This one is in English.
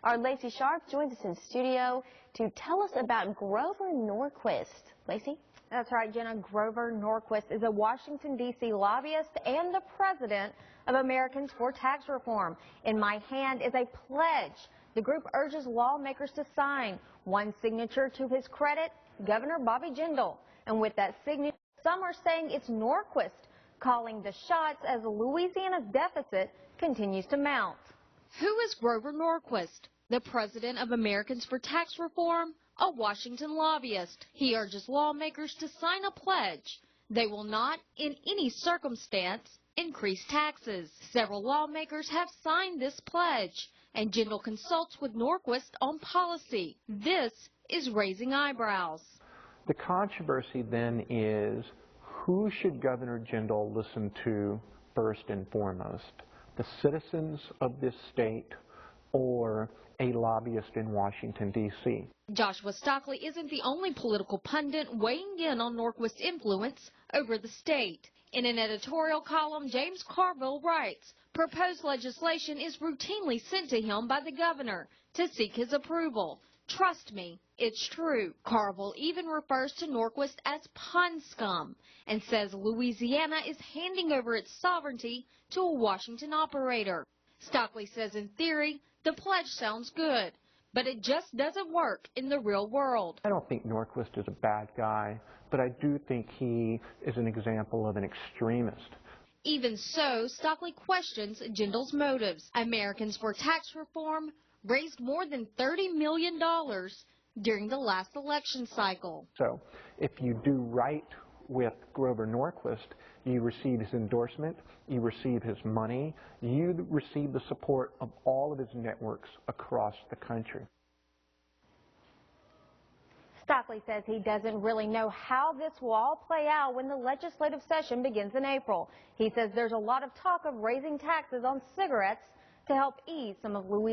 Our Lacey Sharp joins us in studio to tell us about Grover Norquist. Lacey? That's right, Jenna. Grover Norquist is a Washington, D.C. lobbyist and the president of Americans for Tax Reform. In my hand is a pledge the group urges lawmakers to sign. One signature to his credit, Governor Bobby Jindal. And with that signature, some are saying it's Norquist calling the shots as Louisiana's deficit continues to mount. Who is Grover Norquist? The president of Americans for Tax Reform, a Washington lobbyist. He urges lawmakers to sign a pledge. They will not, in any circumstance, increase taxes. Several lawmakers have signed this pledge, and Jindal consults with Norquist on policy. This is raising eyebrows. The controversy then is, who should Governor Jindal listen to first and foremost? The citizens of this state or a lobbyist in Washington, D.C.? Joshua Stockley isn't the only political pundit weighing in on Norquist's influence over the state. In an editorial column, James Carville writes, proposed legislation is routinely sent to him by the governor to seek his approval. Trust me, it's true. Carville even refers to Norquist as pond scum and says Louisiana is handing over its sovereignty to a Washington operator. Stockley says in theory, the pledge sounds good, but it just doesn't work in the real world. I don't think Norquist is a bad guy, but I do think he is an example of an extremist. Even so, Stockley questions Jindal's motives. Americans for Tax Reform raised more than $30 million during the last election cycle. So if you do right with Grover Norquist, you receive his endorsement, you receive his money, you receive the support of all of his networks across the country. Stockley says he doesn't really know how this will all play out when the legislative session begins in April. He says there's a lot of talk of raising taxes on cigarettes to help ease some of Louisiana's